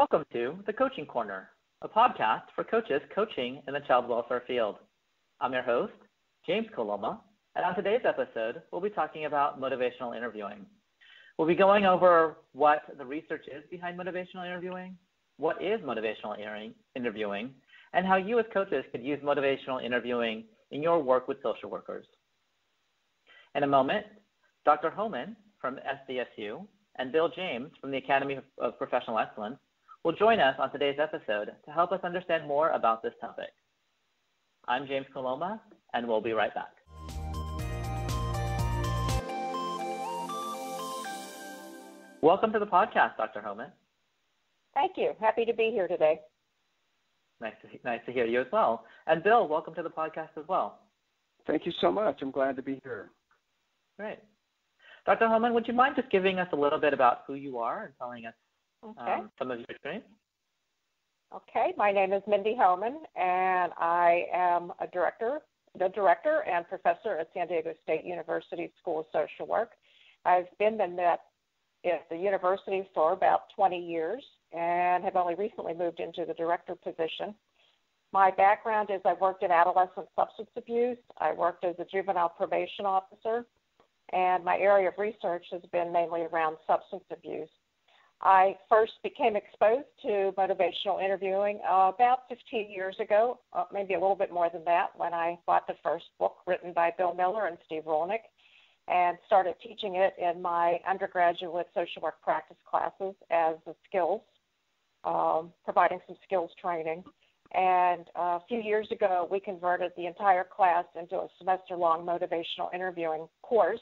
Welcome to The Coaching Corner, a podcast for coaches coaching in the child welfare field. I'm your host, James Coloma, and on today's episode, we'll be talking about motivational interviewing. We'll be going over what the research is behind motivational interviewing, what is motivational interviewing, and how you as coaches could use motivational interviewing in your work with social workers. In a moment, Dr. Hohman from SDSU and Bill James from the Academy of Professional Excellence will join us on today's episode to help us understand more about this topic. I'm James Coloma, and we'll be right back. Welcome to the podcast, Dr. Hohman. Thank you. Happy to be here today. Nice to hear you as well. And Bill, welcome to the podcast as well. Thank you so much. I'm glad to be here. Great. Dr. Hohman, would you mind just giving us a little bit about who you are and telling us some of your experience? Okay. My name is Mindy Hohman, and I am the director and professor at San Diego State University School of Social Work. I've been at the university for about 20 years and have only recently moved into the director position. My background is I've worked in adolescent substance abuse. I worked as a juvenile probation officer, and my area of research has been mainly around substance abuse. I first became exposed to motivational interviewing about 15 years ago, maybe a little bit more than that, when I bought the first book written by Bill Miller and Steve Rolnick and started teaching it in my undergraduate social work practice classes as a skills, providing some skills training. And a few years ago, we converted the entire class into a semester-long motivational interviewing course,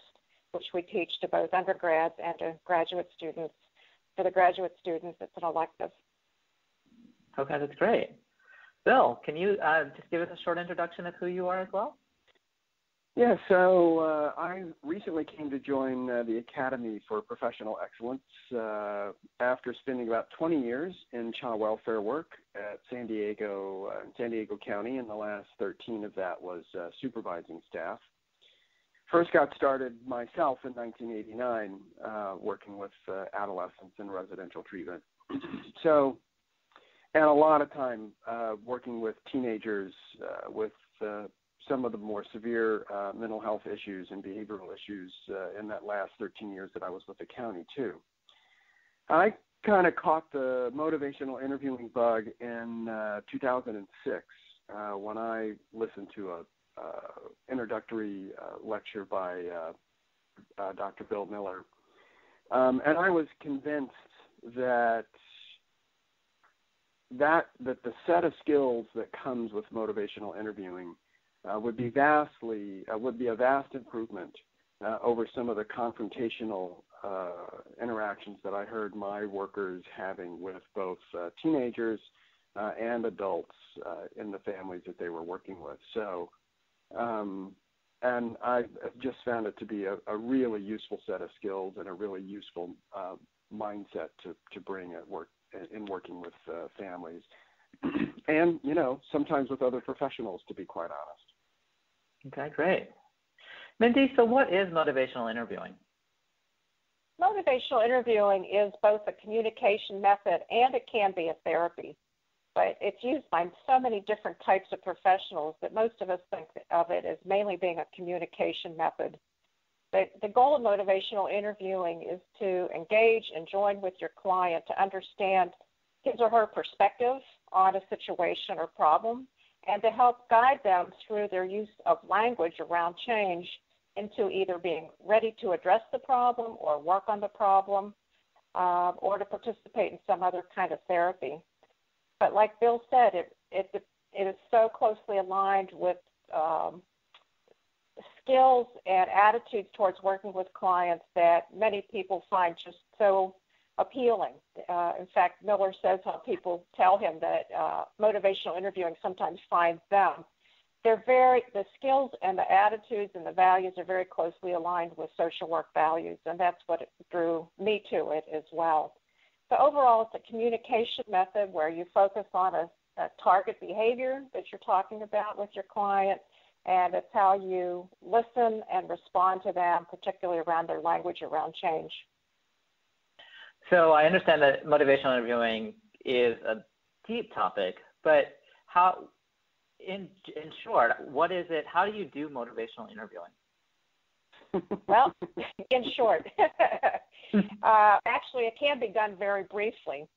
which we teach to both undergrads and to graduate students. For the graduate students, it's an elective. Okay, that's great. Bill, can you just give us a short introduction of who you are as well? Yeah, so I recently came to join the Academy for Professional Excellence after spending about 20 years in child welfare work at San Diego County, and the last 13 of that was supervising staff. First got started myself in 1989 working with adolescents in residential treatment. And a lot of time working with teenagers with some of the more severe mental health issues and behavioral issues in that last 13 years that I was with the county too. I kind of caught the motivational interviewing bug in 2006 when I listened to a introductory lecture by Dr. Bill Miller. And I was convinced that the set of skills that comes with motivational interviewing would be a vast improvement over some of the confrontational interactions that I heard my workers having with both teenagers and adults in the families that they were working with. So, and I just found it to be a really useful set of skills and a really useful mindset to bring at work in working with families and, sometimes with other professionals, to be quite honest. Okay, great. Mindy, so what is motivational interviewing? Motivational interviewing is both a communication method and it can be a therapy. But it's used by so many different types of professionals that most of us think of it as mainly being a communication method. The goal of motivational interviewing is to engage and join with your client to understand his or her perspective on a situation or problem and to help guide them through their use of language around change into either being ready to address the problem or work on the problem or to participate in some other kind of therapy. But like Bill said, it is so closely aligned with skills and attitudes towards working with clients that many people find just so appealing. In fact, Miller says how people tell him that motivational interviewing sometimes finds them. The skills and the attitudes and the values are very closely aligned with social work values, and that's what drew me to it as well. So overall, it's a communication method where you focus on a target behavior that you're talking about with your client, and it's how you listen and respond to them, particularly around their language around change. So I understand that motivational interviewing is a deep topic, but how, in short, what is it? How do you do motivational interviewing? Well, in short, actually, it can be done very briefly.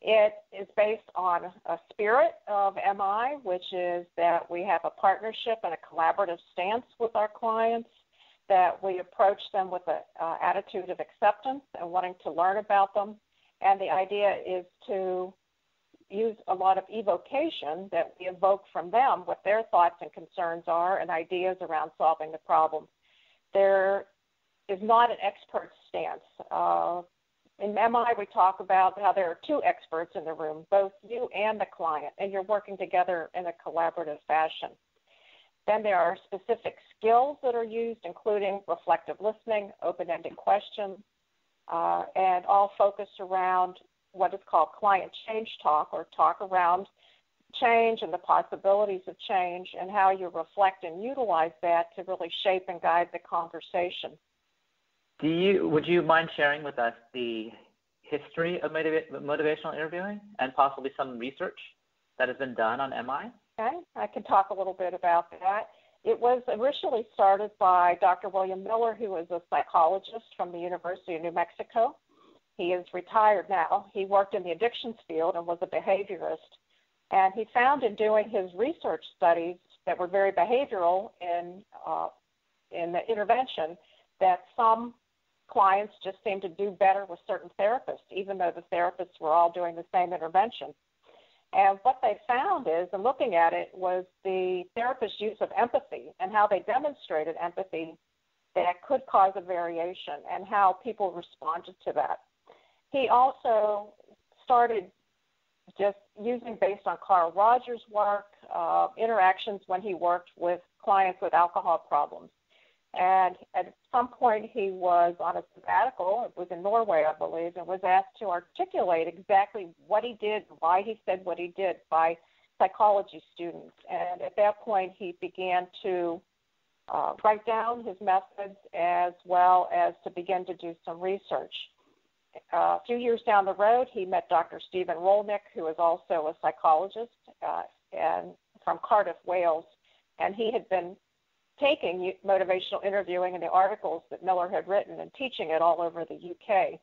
It is based on a spirit of MI, which is that we have a partnership and a collaborative stance with our clients, that we approach them with an attitude of acceptance and wanting to learn about them. And the idea is to use a lot of evocation, that we evoke from them what their thoughts and concerns are and ideas around solving the problem. There is not an expert stance. In MI, we talk about how there are two experts in the room, both you and the client, and you're working together in a collaborative fashion. Then there are specific skills that are used, including reflective listening, open-ended questions, and all focused around what is called client change talk, or talk around change and the possibilities of change, and how you reflect and utilize that to really shape and guide the conversation. Would you mind sharing with us the history of motivational interviewing and possibly some research that has been done on MI? Okay, I can talk a little bit about that. It was originally started by Dr. William Miller, who is a psychologist from the University of New Mexico. He is retired now. He worked in the addictions field and was a behaviorist. And he found in doing his research studies that were very behavioral in the intervention that some clients just seemed to do better with certain therapists, even though the therapists were all doing the same intervention. And what they found is, in looking at it, was the therapist's use of empathy and how they demonstrated empathy that could cause a variation and how people responded to that. He also started just using, based on Carl Rogers' work, interactions when he worked with clients with alcohol problems. And at some point he was on a sabbatical, it was in Norway, I believe, and was asked to articulate exactly what he did, why he said what he did, by psychology students. And at that point he began to write down his methods as well as to begin to do some research. A few years down the road, he met Dr. Stephen Rolnick, who is also a psychologist and from Cardiff, Wales, and he had been taking motivational interviewing and the articles that Miller had written and teaching it all over the UK.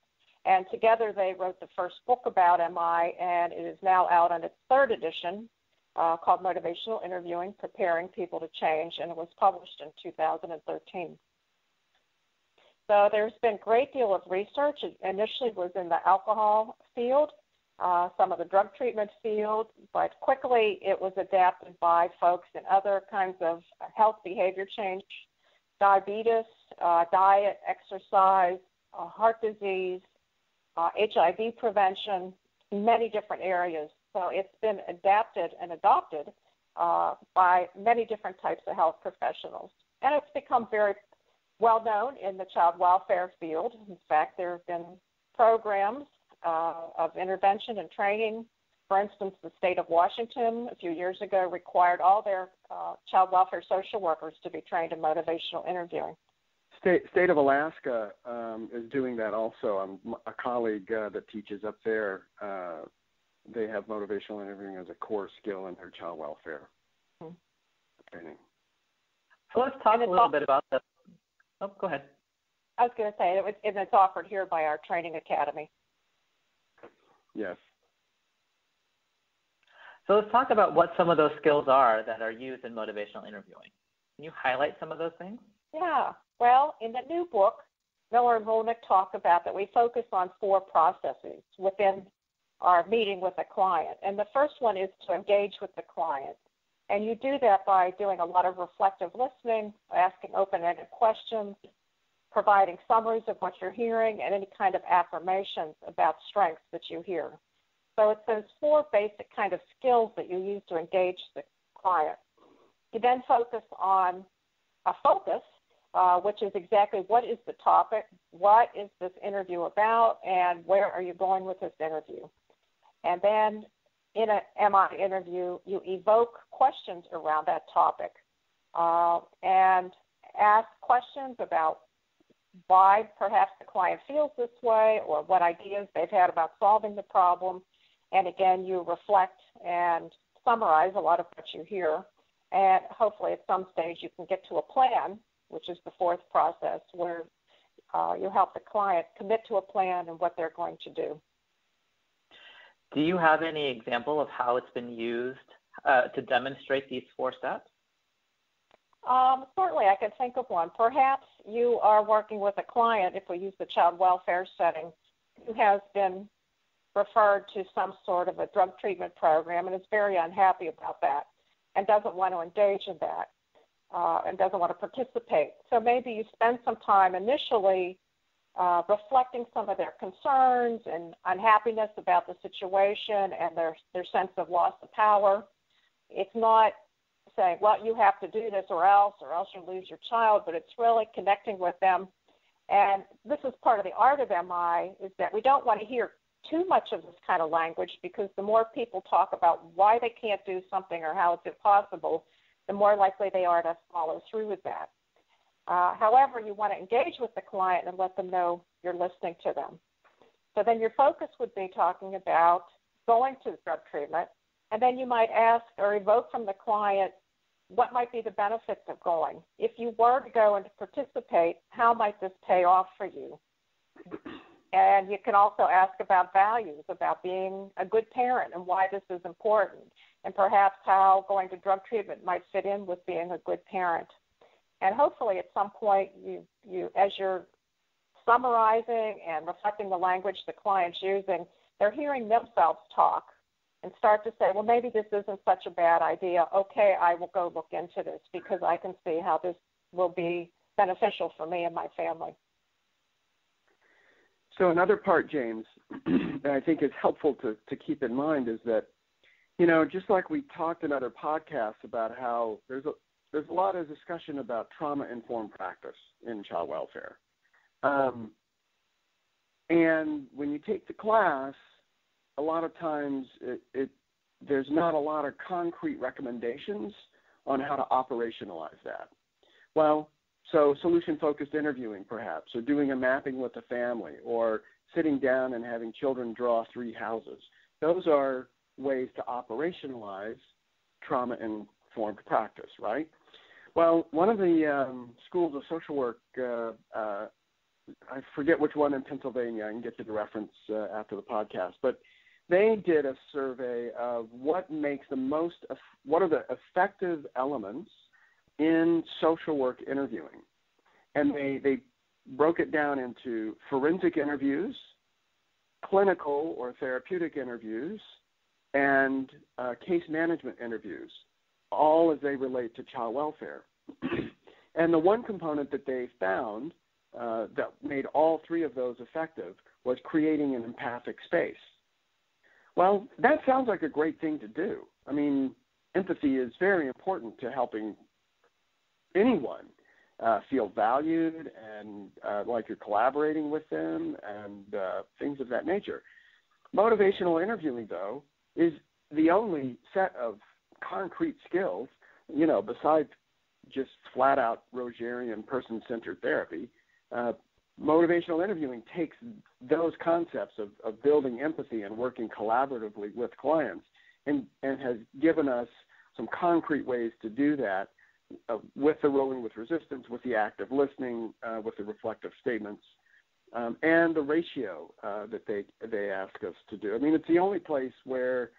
And together they wrote the first book about MI, and it is now out on its third edition called Motivational Interviewing, Preparing People to Change, and it was published in 2013. So there's been a great deal of research. It initially was in the alcohol field, some of the drug treatment field, but quickly it was adapted by folks in other kinds of health behavior change, diabetes, diet, exercise, heart disease, HIV prevention, many different areas. So it's been adapted and adopted by many different types of health professionals. And it's become very well known in the child welfare field. In fact, there have been programs of intervention and training. For instance, the state of Washington a few years ago required all their child welfare social workers to be trained in motivational interviewing. State of Alaska is doing that also. A colleague that teaches up there, they have motivational interviewing as a core skill in their child welfare training. So let's talk a little bit about the. Oh, go ahead. I was going to say, it's offered here by our training academy. Yes. So let's talk about what some of those skills are that are used in motivational interviewing. Can you highlight some of those things? Yeah. Well, in the new book, Miller and Rolnick talk about that we focus on 4 processes within our meeting with a client. And the first one is to engage with the client. And you do that by doing a lot of reflective listening, asking open-ended questions, providing summaries of what you're hearing, and any kind of affirmations about strengths that you hear. So it's those 4 basic kind of skills that you use to engage the client. You then focus on a focus, which is exactly what is the topic, what is this interview about, and where are you going with this interview. And then in an MI interview, you evoke questions around that topic and ask questions about why perhaps the client feels this way or what ideas they've had about solving the problem, And again, you reflect and summarize a lot of what you hear. And hopefully at some stage you can get to a plan, which is the fourth process, where you help the client commit to a plan and what they're going to do. Do you have any example of how it's been used to demonstrate these 4 steps? Certainly, I can think of one. Perhaps you are working with a client, if we use the child welfare setting, who has been referred to some sort of a drug treatment program and is very unhappy about that and doesn't want to engage in that and doesn't want to participate. So maybe you spend some time initially reflecting some of their concerns and unhappiness about the situation and their sense of loss of power. It's not saying, well, you have to do this or else you lose your child, but it's really connecting with them. And this is part of the art of MI, is that we don't want to hear too much of this kind of language, because the more people talk about why they can't do something or how it's impossible, the more likely they are to follow through with that. However, you want to engage with the client and let them know you're listening to them. So then your focus would be talking about going to drug treatment, and then you might ask or evoke from the client what might be the benefits of going. If you were to go and to participate, how might this pay off for you? And you can also ask about values, about being a good parent and why this is important, and perhaps how going to drug treatment might fit in with being a good parent. And hopefully at some point, you as you're summarizing and reflecting the language the client's using, they're hearing themselves talk and start to say, well, maybe this isn't such a bad idea. Okay, I will go look into this because I can see how this will be beneficial for me and my family. So another part, James, that I think is helpful to keep in mind is that, just like we talked in other podcasts about how there's a lot of discussion about trauma-informed practice in child welfare. And when you take the class, a lot of times there's not a lot of concrete recommendations on how to operationalize that. Well, so solution-focused interviewing, perhaps, or doing a mapping with the family, or sitting down and having children draw 3 houses. Those are ways to operationalize trauma-informed practice, right? Well, one of the schools of social work, I forget which one in Pennsylvania, I can get you the reference after the podcast, but they did a survey of what are the effective elements in social work interviewing. And they broke it down into forensic interviews, clinical or therapeutic interviews, and case management interviews, all as they relate to child welfare. And the one component that they found that made all 3 of those effective was creating an empathic space. Well, that sounds like a great thing to do. I mean, empathy is very important to helping anyone feel valued and like you're collaborating with them and things of that nature. Motivational interviewing, though, is the only set of concrete skills, besides just flat-out Rogerian person-centered therapy. Motivational interviewing takes those concepts of building empathy and working collaboratively with clients and has given us some concrete ways to do that with the rolling with resistance, with the active listening, with the reflective statements, and the ratio that they ask us to do. I mean, it's the only place where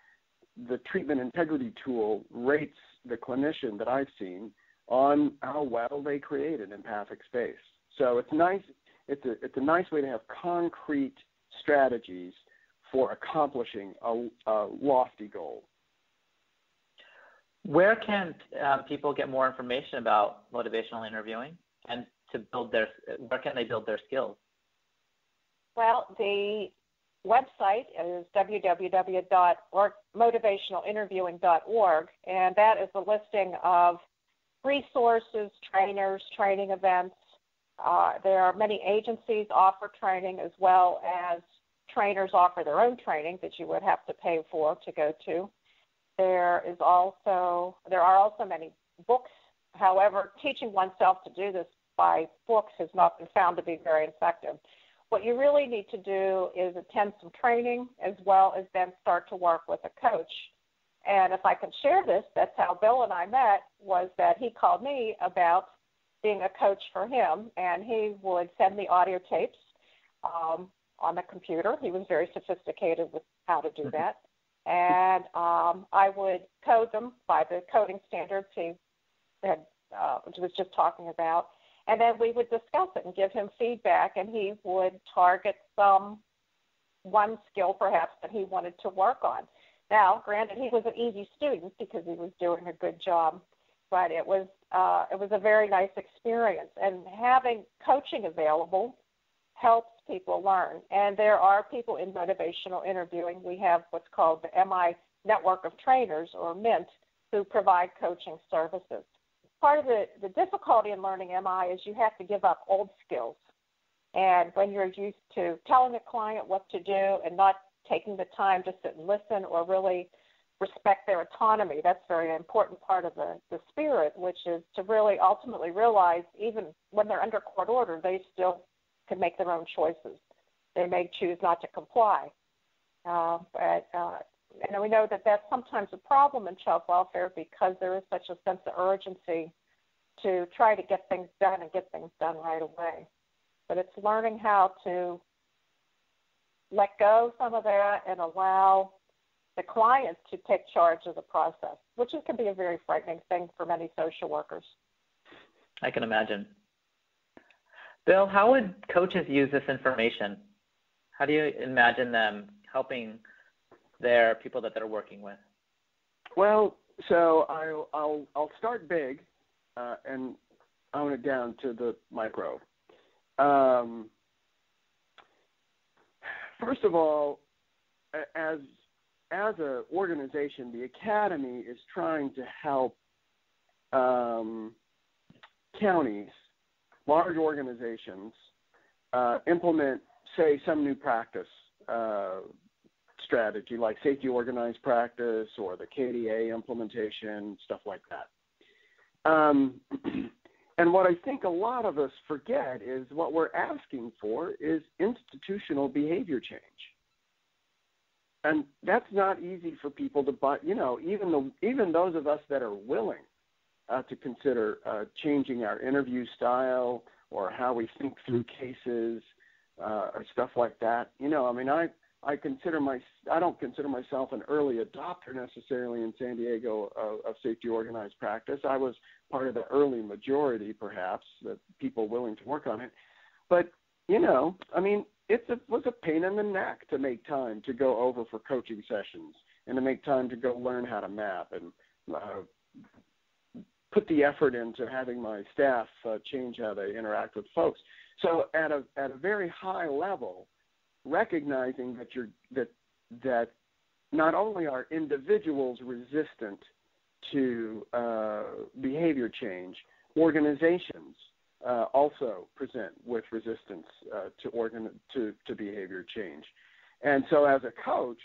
the treatment integrity tool rates the clinician that I've seen on how well they create an empathic space. So it's nice. It's a nice way to have concrete strategies for accomplishing a lofty goal. Where can people get more information about motivational interviewing and where can they build their skills? Well, the website is www.motivationalinterviewing.org, and that is a listing of resources, trainers, training events. There are many agencies offer training, as well as trainers offer their own training that you would have to pay for to go to. There are also many books. However, teaching oneself to do this by books has not been found to be very effective. what you really need to do is attend some training as well as then start to work with a coach. And if I can share this, that's how Bill and I met, was that he called me about being a coach for him, and he would send me audio tapes on the computer. He was very sophisticated with how to do that. And I would code them by the coding standards he had, was just talking about. And then we would discuss it and give him feedback, and he would target one skill perhaps that he wanted to work on. Now, granted, he was an easy student because he was doing a good job, but it was a very nice experience. And having coaching available helps people learn. And there are people in motivational interviewing. We have what's called the MI Network of Trainers, or MINT, who provide coaching services. Part of the difficulty in learning MI is you have to give up old skills. And when you're used to telling a client what to do and not taking the time to sit and listen or really respect their autonomy, that's a very important part of the spirit, which is to really ultimately realize even when they're under court order, they still can make their own choices. They may choose not to comply. And we know that that's sometimes a problem in child welfare because there is such a sense of urgency to try to get things done and get things done right away. But it's learning how to let go some of that and allow the client to take charge of the process, which can be a very frightening thing for many social workers. I can imagine. Bill, how would coaches use this information? How do you imagine them helping their people that they're working with? Well, so I'll start big and own it down to the micro. First of all, as an organization, the Academy is trying to help counties, large organizations, implement, say, some new practice strategy like safety organized practice or the KDA implementation, stuff like that. And what I think a lot of us forget is what we're asking for is institutional behavior change. And that's not easy for people to, but even those of us that are willing to consider changing our interview style or how we think through cases or stuff like that. I don't consider myself an early adopter necessarily in San Diego of safety organized practice. I was part of the early majority, perhaps, the people willing to work on it. But, it was a pain in the neck to make time to go over for coaching sessions and to make time to go learn how to map and put the effort into having my staff change how they interact with folks. So at a very high level, recognizing that not only are individuals resistant to behavior change, organizations also present with resistance to behavior change. And so as a coach,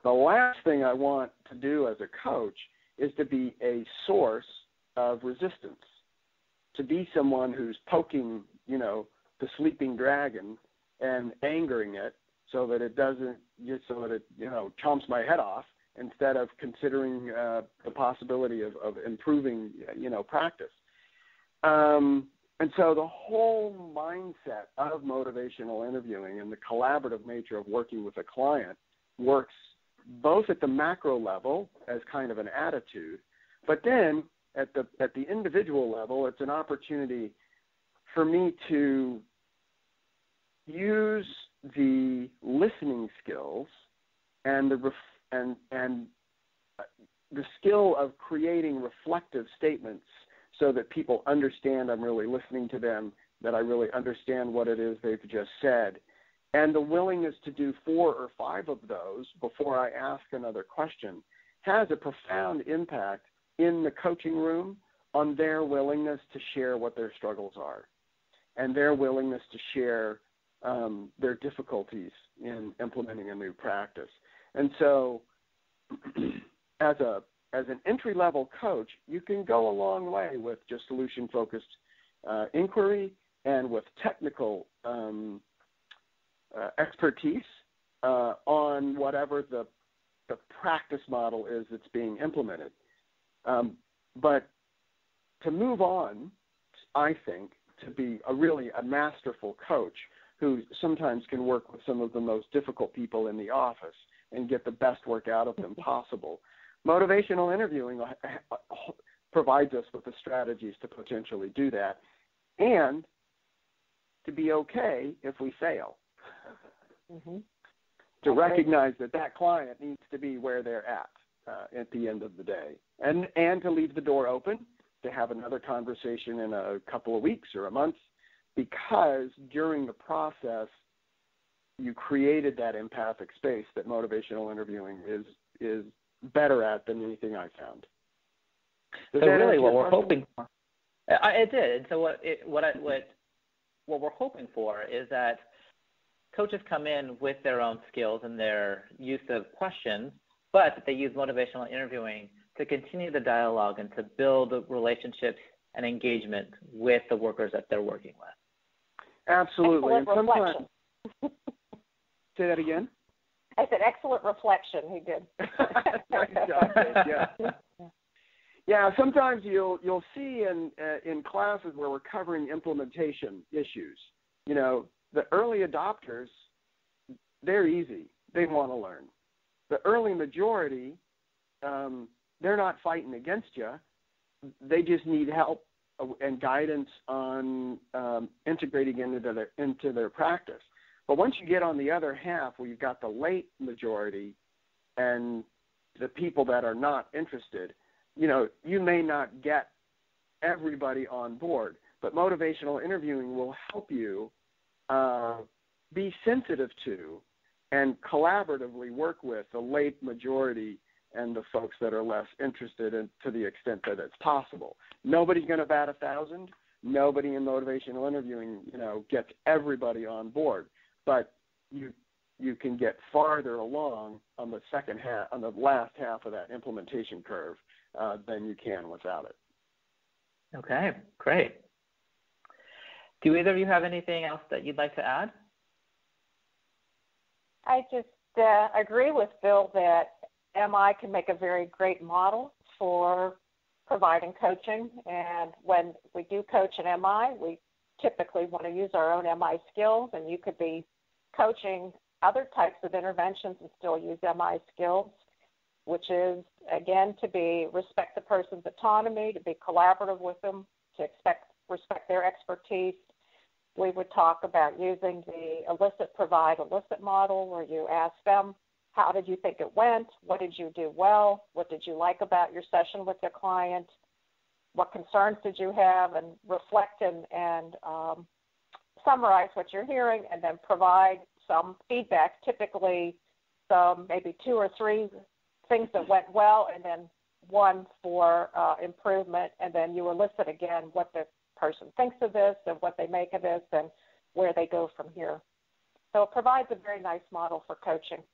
the last thing I want to do as a coach is to be a source of resistance, to be someone who's poking, the sleeping dragon and angering it so that it chomps my head off instead of considering the possibility of improving, practice. And so the whole mindset of motivational interviewing and the collaborative nature of working with a client works both at the macro level as kind of an attitude, but then at the individual level, it's an opportunity for me to use the listening skills and the skill of creating reflective statements so that people understand I'm really listening to them, that I really understand what it is they've just said, and the willingness to do 4 or 5 of those before I ask another question has a profound impact in the coaching room on their willingness to share what their struggles are and their willingness to share their difficulties in implementing a new practice. And so as an entry-level coach, you can go a long way with just solution-focused inquiry and with technical expertise on whatever the practice model is that's being implemented. But to move on, I think, to be a masterful coach who sometimes can work with some of the most difficult people in the office and get the best work out of them possible, motivational interviewing provides us with the strategies to potentially do that and to be okay if we fail. Mm-hmm. To recognize that client needs to be where they're at the end of the day, and to leave the door open to have another conversation in a couple of weeks or a month, because during the process you created that empathic space that motivational interviewing is better at than anything I found. So really what we're hoping for, it did. So what we're hoping for is that coaches come in with their own skills and their use of questions, but they use motivational interviewing to continue the dialogue and to build relationships and engagement with the workers that they're working with. Absolutely. Excellent reflection. Say that again? I said excellent reflection. He did. Yeah. Yeah, sometimes you'll see in classes where we're covering implementation issues, the early adopters, they're easy. They want to learn. The early majority, they're not fighting against you. They just need help and guidance on integrating into their practice. But once you get on the other half, where you've got the late majority and the people that are not interested, you may not get everybody on board, but motivational interviewing will help you be sensitive to and collaboratively work with the late majority and the folks that are less interested to the extent that it's possible. Nobody's going to bat 1,000. Nobody in motivational interviewing, gets everybody on board. But you can get farther along on the second half, on the last half of that implementation curve than you can without it. Okay, great. Do either of you have anything else that you'd like to add? I just agree with Bill that MI can make a very great model for providing coaching. And when we do coach in MI, we typically want to use our own MI skills, and you could be coaching other types of interventions and still use MI skills, which is, again, to respect the person's autonomy, to be collaborative with them, to respect their expertise. We would talk about using the elicit, provide, elicit model, where you ask them, how did you think it went? What did you do well? What did you like about your session with your client? What concerns did you have? And reflect and summarize what you're hearing, and then provide some feedback, typically maybe 2 or 3 things that went well, and then 1 for improvement, and then you elicit again what the person thinks of this and what they make of this and where they go from here. So it provides a very nice model for coaching.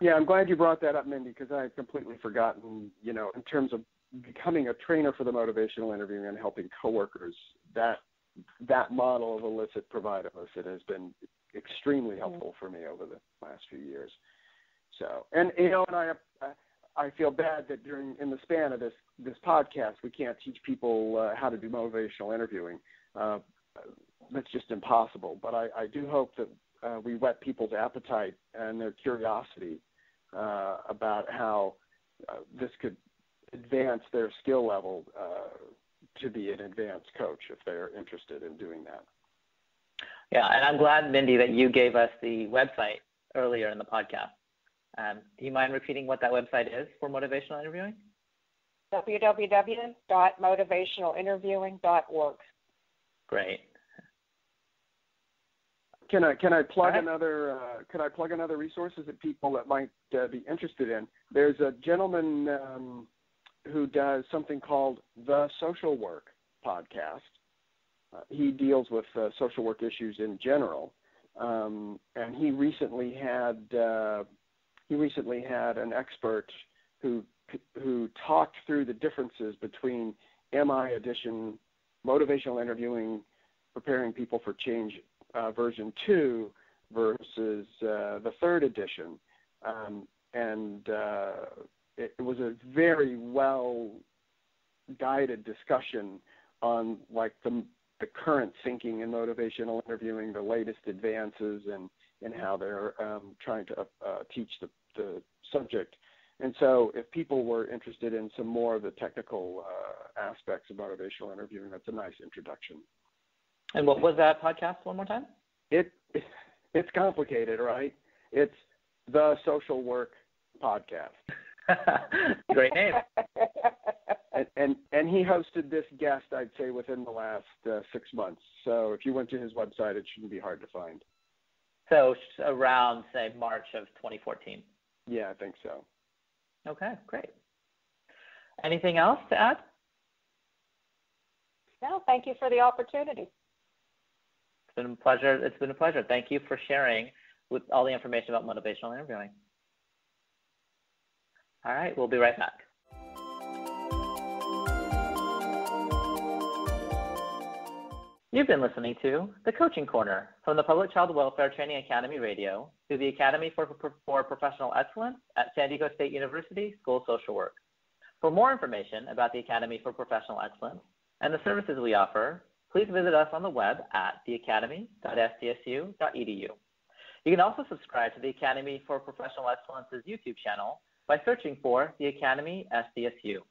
Yeah, I'm glad you brought that up, Mindy, because I had completely forgotten, in terms of becoming a trainer for the motivational interviewing and helping coworkers, that model of elicit, provide, elicit has been extremely helpful for me over the last few years. So, and I feel bad that in the span of this podcast, we can't teach people how to do motivational interviewing. That's just impossible. But I do hope that we whet people's appetite and their curiosity about how this could advance their skill level to be an advanced coach if they're interested in doing that. Yeah, and I'm glad, Mindy, that you gave us the website earlier in the podcast. Do you mind repeating what that website is for motivational interviewing? www.motivationalinterviewing.org. Great. Can I plug another? Can I plug another resources that people that might be interested in? There's a gentleman who does something called the Social Work Podcast. He deals with social work issues in general, and he recently had an expert who talked through the differences between MI edition motivational interviewing preparing people for change version 2 versus the 3rd edition. It was a very well guided discussion on like the current thinking in motivational interviewing, the latest advances, and how they're trying to teach the subject. And so if people were interested in some more of the technical aspects of motivational interviewing, that's a nice introduction. And what was that podcast one more time? It's complicated, right? It's the Social Work Podcast. Great name. And he hosted this guest, I'd say, within the last 6 months. So if you went to his website, it shouldn't be hard to find. So around, say, March of 2014. Yeah, I think so. Okay, great. Anything else to add? No, thank you for the opportunity. It's been a pleasure. It's been a pleasure. Thank you for sharing with all the information about motivational interviewing. All right, we'll be right back. You've been listening to The Coaching Corner from the Public Child Welfare Training Academy Radio through the Academy for Professional Excellence at San Diego State University School of Social Work. For more information about the Academy for Professional Excellence and the services we offer, please visit us on the web at theacademy.sdsu.edu. You can also subscribe to the Academy for Professional Excellence's YouTube channel by searching for the Academy SDSU.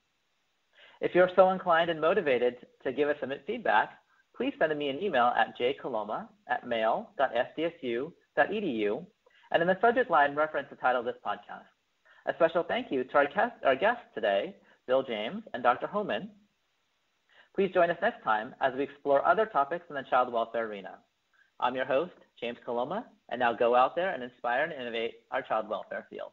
If you're so inclined and motivated to give us some feedback, please send me an email at jcoloma@mail.sdsu.edu, and in the subject line, reference the title of this podcast. A special thank you to our guests today, Bill James and Dr. Hohman. Please join us next time as we explore other topics in the child welfare arena. I'm your host, James Coloma, and now go out there and inspire and innovate our child welfare field.